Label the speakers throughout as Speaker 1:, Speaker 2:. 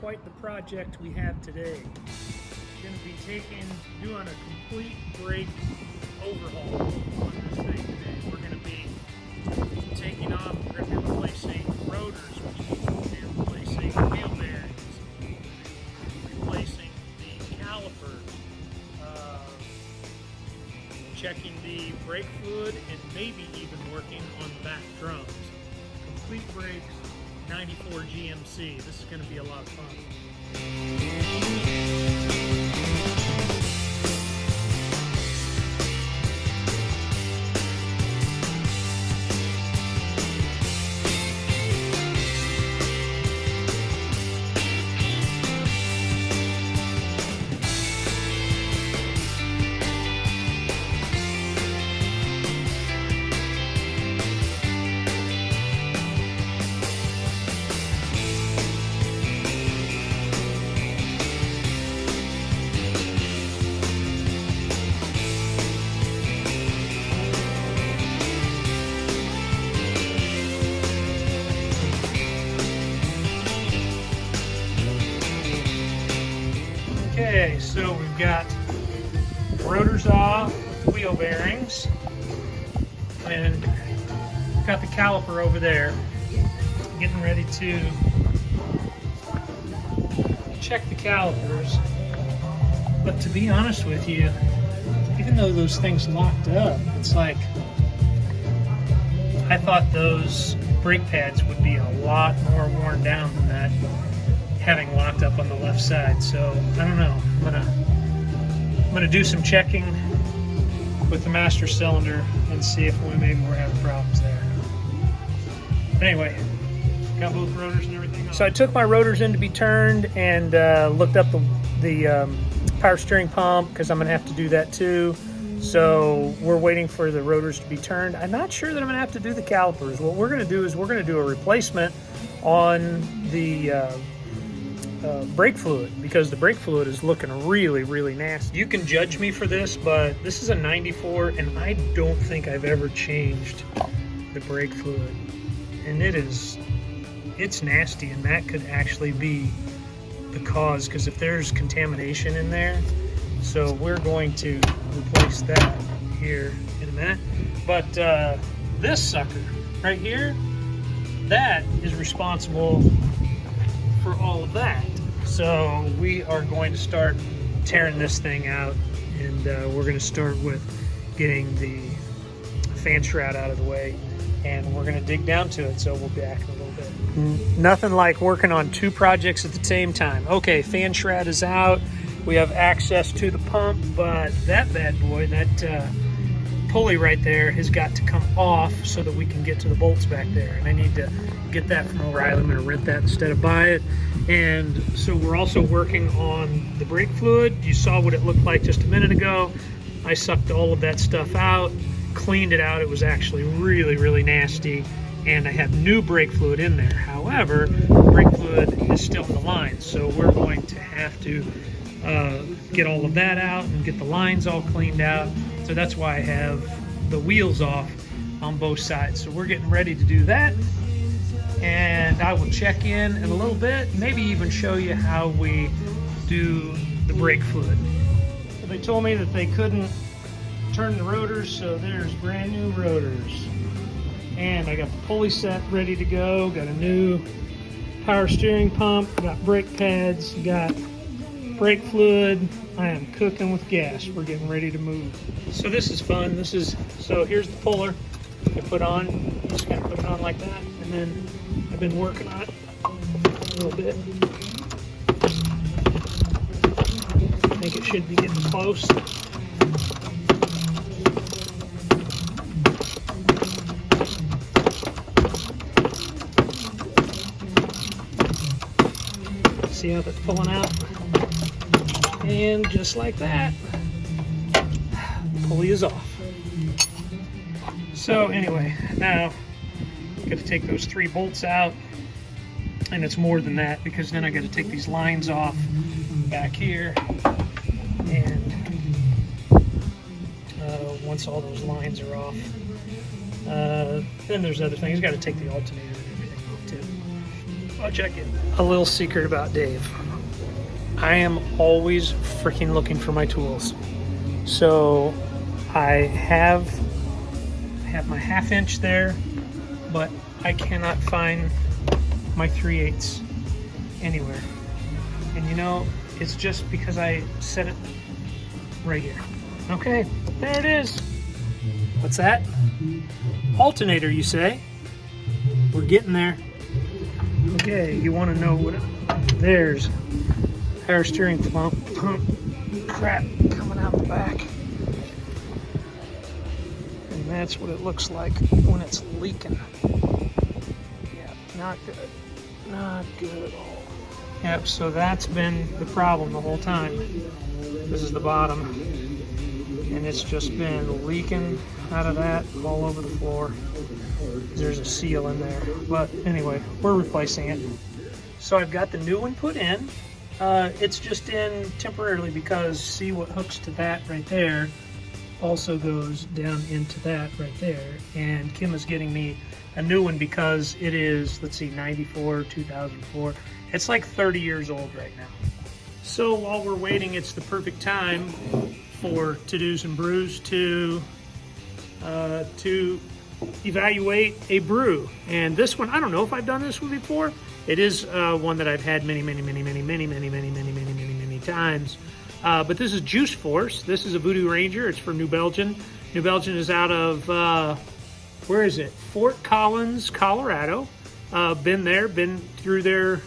Speaker 1: quite the project we have today. We're going to be doing a complete brake overhaul on this thing today. We're going to be taking off, we're going to be replacing rotors, which means we'll be replacing wheel bearings, replacing the calipers, checking the brake fluid, and maybe even working on the back drums. Complete brakes, 94 GMC. This is going to be a lot of fun. Okay, so we've got rotors off, wheel bearings, and got the caliper over there. Getting ready to check the calipers. But to be honest with you, even though those things locked up, it's like I thought those brake pads would be a lot more worn down than that, having locked up on the left side. So I don't know. I'm gonna do some checking with the master cylinder and see if maybe we're having problems there. But anyway, got both rotors and everything on. So I took my rotors in to be turned and looked up the power steering pump, because I'm gonna have to do that too. So we're waiting for the rotors to be turned. I'm not sure that I'm gonna have to do the calipers. What we're gonna do is we're gonna do a replacement on the brake fluid, because the brake fluid is looking really nasty. You can judge me for this, but this is a 94 and I don't think I've ever changed the brake fluid, and it's nasty, and that could actually be the cause, because if there's contamination in there. So we're going to replace that here in a minute. But this sucker right here, that is responsible for all of that. So we are going to start tearing this thing out, and we're going to start with getting the fan shroud out of the way, and we're going to dig down to it. So we'll be back in a little bit. Nothing like working on two projects at the same time. Okay, fan shroud is out. We have access to the pump, but that bad boy, that pulley right there, has got to come off so that we can get to the bolts back there. And I need to get that from O'Reilly. I'm going to rent that instead of buy it. And so we're also working on the brake fluid. You saw what it looked like just a minute ago. I sucked all of that stuff out, cleaned it out. It was actually really nasty, and I have new brake fluid in there. However, brake fluid is still in the lines, so we're going to have to get all of that out and get the lines all cleaned out. So that's why I have the wheels off on both sides. So we're getting ready to do that, and I will check in a little bit, maybe even show you how we do the brake fluid. So they told me that they couldn't turn the rotors, so there's brand new rotors. And I got the pulley set ready to go, got a new power steering pump, got brake pads, got brake fluid. I am cooking with gas. We're getting ready to move. So this is fun. So here's the puller you put on. Just kind of put it on like that, and then I've been working on it a little bit. I think it should be getting close. See how that's pulling out? And just like that, the pulley is off. So anyway, now I got to take those 3 bolts out, and it's more than that, because then I got to take these lines off back here, and once all those lines are off, then there's other things. Got to take the alternator and everything off too. I'll check it. A little secret about Dave. I am always freaking looking for my tools. So I have my 1/2 inch there, but I cannot find my 3/8 anywhere. And you know, it's just because I set it right here. Okay, there it is. What's that? Alternator, you say? We're getting there. Okay, you want to know what there's power steering pump crap coming out the back. And that's what it looks like when it's leaking. Yeah, not good. Not good at all. Yep, so that's been the problem the whole time. This is the bottom. And it's just been leaking out of that all over the floor. There's a seal in there. But anyway, we're replacing it. So I've got the new one put in. It's just in temporarily because see what hooks to that right there also goes down into that right there. And Kim is getting me a new one because it is, let's see, 94, 2004. It's like 30 years old right now. So while we're waiting, it's the perfect time for To-Dos and Brews to evaluate a brew. And this one, I don't know if I've done this one before. It is one that I've had many times. But this is Juice Force. This is a Voodoo Ranger. It's from New Belgium. New Belgium is out of, where is it? Fort Collins, Colorado. Been there, been through their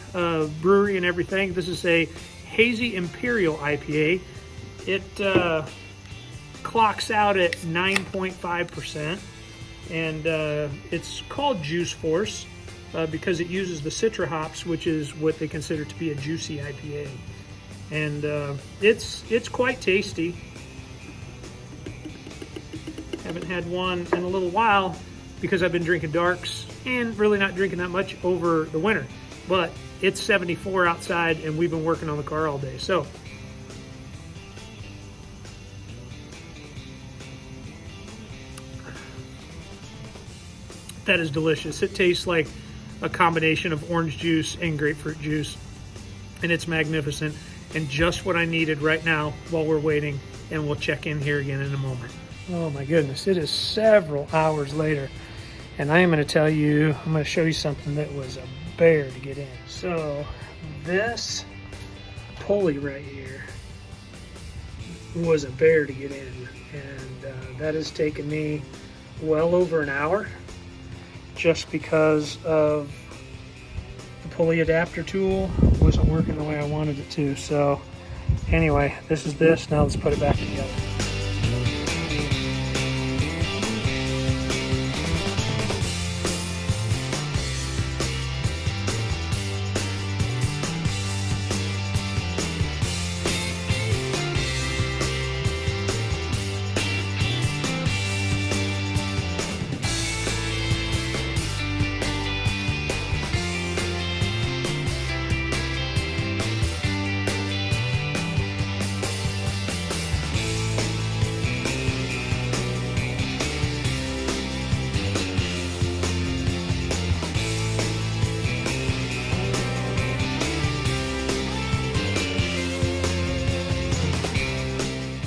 Speaker 1: brewery and everything. This is a Hazy Imperial IPA. It clocks out at 9.5%. And it's called Juice Force because it uses the Citra hops, which is what they consider to be a juicy IPA. And it's quite tasty. Haven't had one in a little while because I've been drinking darks and really not drinking that much over the winter. But it's 74 outside and we've been working on the car all day. So that is delicious. It tastes like a combination of orange juice and grapefruit juice, and it's magnificent and just what I needed right now while we're waiting, and we'll check in here again in a moment. Oh my goodness, it is several hours later, and I am going to tell you, I'm going to show you something that was a bear to get in. So this pulley right here was a bear to get in, and that has taken me well over an hour just because of the pulley adapter tool wasn't working the way I wanted it to. So anyway, this is this. Now let's put it back together.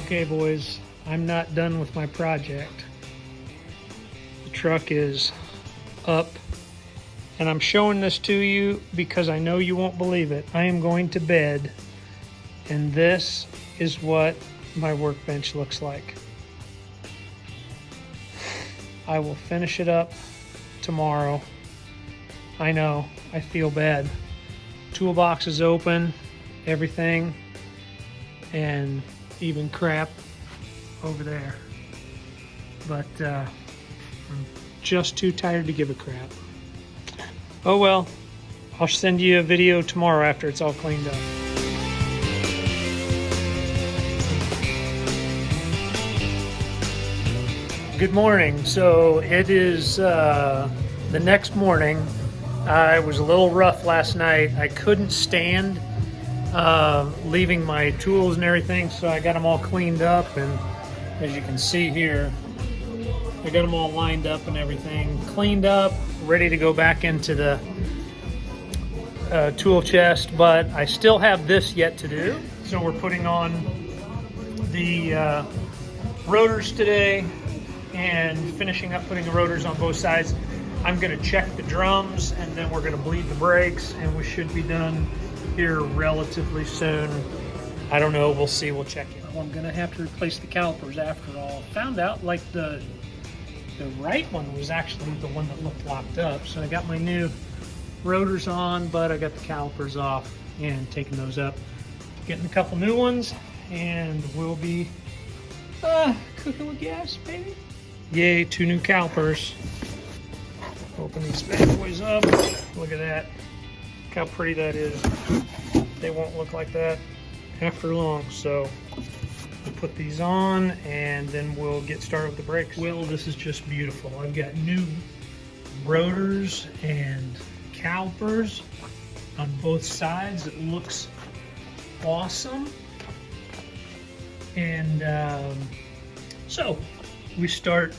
Speaker 1: Okay boys, I'm not done with my project. The truck is up and I'm showing this to you because I know you won't believe it. I am going to bed and this is what my workbench looks like. I will finish it up tomorrow. I know, I feel bad. Toolbox is open, everything, and even crap over there. But I'm just too tired to give a crap. Oh well, I'll send you a video tomorrow after it's all cleaned up. Good morning. So it is the next morning. I was a little rough last night. I couldn't stand leaving my tools and everything, so I got them all cleaned up, and as you can see here, I got them all lined up and everything, cleaned up, ready to go back into the tool chest, but I still have this yet to do. So we're putting on the rotors today and finishing up putting the rotors on both sides. I'm gonna check the drums and then we're gonna bleed the brakes and we should be done here relatively soon. I don't know, we'll see, we'll check it. Well, I'm gonna have to replace the calipers after all. Found out like the right one was actually the one that looked locked up. So I got my new rotors on, but I got the calipers off and taking those up. Getting a couple new ones and we'll be cooking with gas, baby. Yay, 2 new calipers. Open these bad boys up. Look at that. Look how pretty that is. They won't look like that after long. So we'll put these on and then we'll get started with the brakes. Well, this is just beautiful. I've got new rotors and calipers on both sides. It looks awesome. And so we start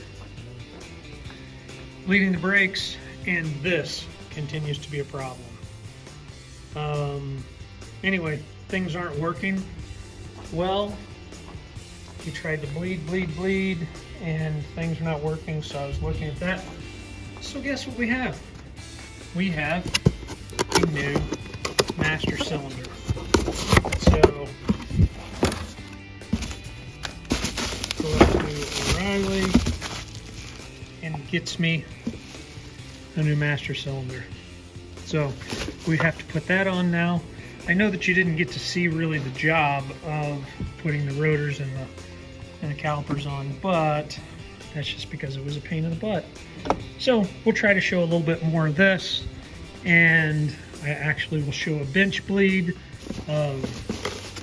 Speaker 1: bleeding the brakes, and this continues to be a problem. Anyway, things aren't working well. We tried to bleed, and things are not working, so I was looking at that. So guess what we have? We have a new master cylinder. So go up to O'Reilly and it gets me a new master cylinder. So we have to put that on now. I know that you didn't get to see really the job of putting the rotors and the calipers on, but that's just because it was a pain in the butt. So we'll try to show a little bit more of this, and I actually will show a bench bleed of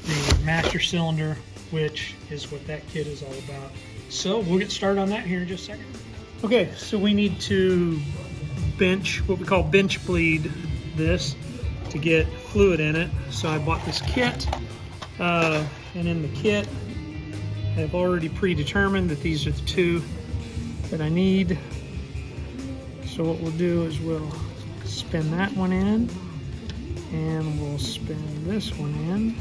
Speaker 1: the master cylinder, which is what that kit is all about. So we'll get started on that here in just a second. Okay, so we need to bench, what we call bench bleed this to get fluid in it. So I bought this kit, and in the kit I've already predetermined that these are the 2 that I need. So what we'll do is we'll spin that one in, and we'll spin this one in.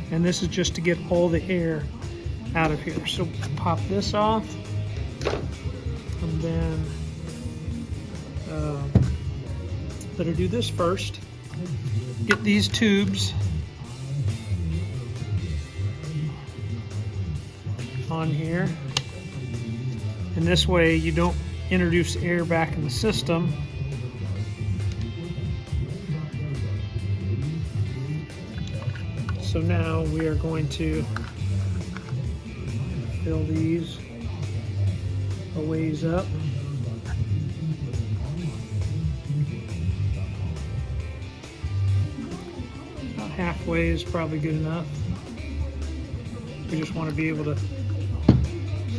Speaker 1: And this is just to get all the air out of here. So pop this off, and then better do this first. Get these tubes on here, and this way you don't introduce air back in the system. So now we are going to fill these a ways up. About halfway is probably good enough. We just want to be able to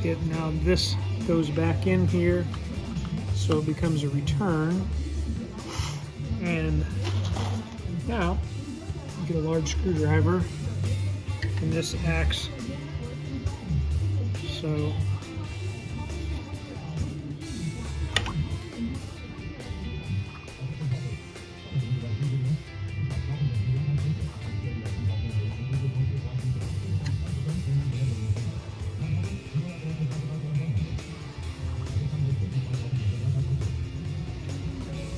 Speaker 1: get, now this goes back in here so it becomes a return. And now get a large screwdriver, and this acts so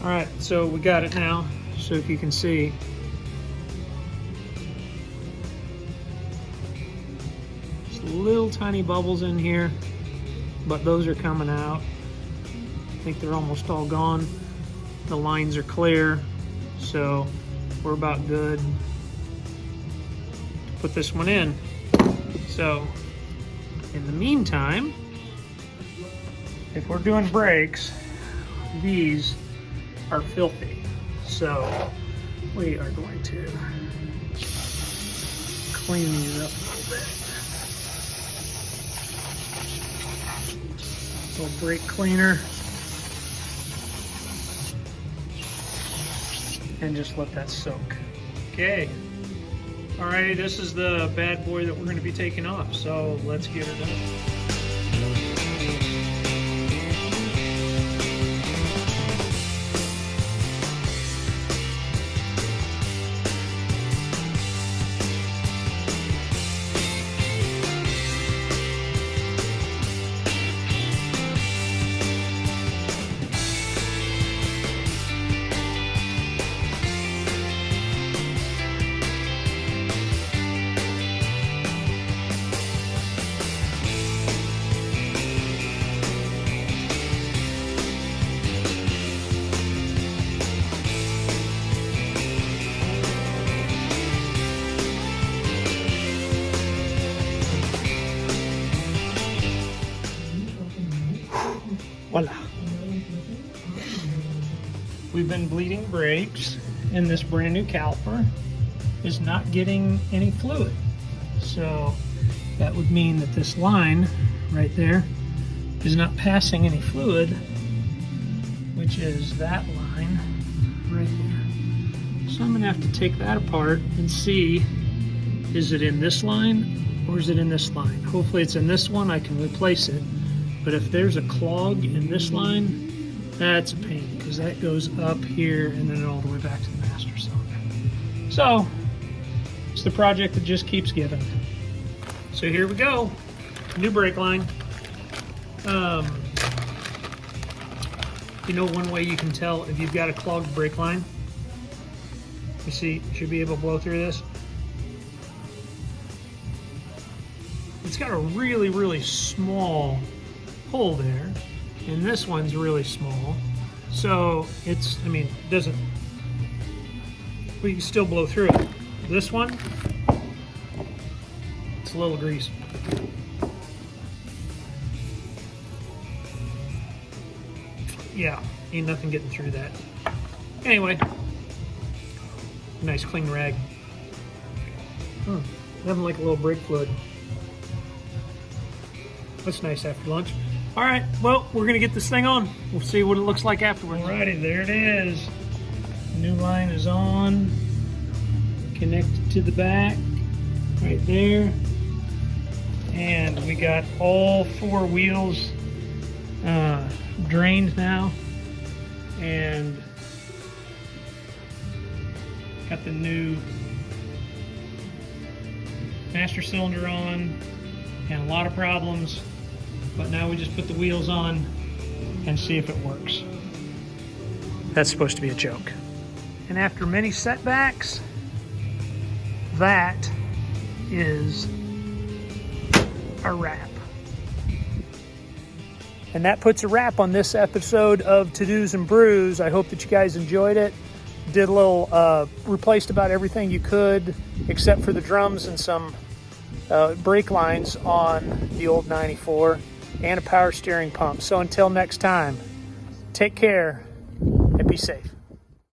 Speaker 1: all right, so we got it now. So if you can see, little tiny bubbles in here, but those are coming out. I think they're almost all gone. The lines are clear, so we're about good to put this one in. So in the meantime, if we're doing brakes, these are filthy, so we are going to clean these up a little bit. Little brake cleaner, and just let that soak. Okay, alrighty, this is the bad boy that we're going to be taking off, so let's get her done. Voila. We've been bleeding brakes, and this brand new caliper is not getting any fluid. So that would mean that this line right there is not passing any fluid, which is that line right there. So I'm gonna have to take that apart and see, is it in this line or is it in this line? Hopefully it's in this one, I can replace it. But if there's a clog in this line, that's a pain, because that goes up here and then all the way back to the master cylinder. So it's the project that just keeps giving. So here we go, new brake line. You know, one way you can tell if you've got a clogged brake line, you see, you should be able to blow through this. It's got a really, really small hole there, and this one's really small. So it's, I mean, doesn't, but you can still blow through it. This one, it's a little greasy. Yeah, ain't nothing getting through that. Anyway, nice clean rag. Nothing like a little brake fluid. That's nice after lunch. All right, well, we're gonna get this thing on. We'll see what it looks like afterwards. Alrighty, there it is. New line is on. Connected to the back, right there. And we got all 4 wheels drained now. And got the new master cylinder on, and a lot of problems. But now we just put the wheels on and see if it works. That's supposed to be a joke. And after many setbacks, that is a wrap. And that puts a wrap on this episode of To-Dos and Brews. I hope that you guys enjoyed it. Did a little, replaced about everything you could, except for the drums and some brake lines on the old 94. And a power steering pump. So until next time, take care and be safe.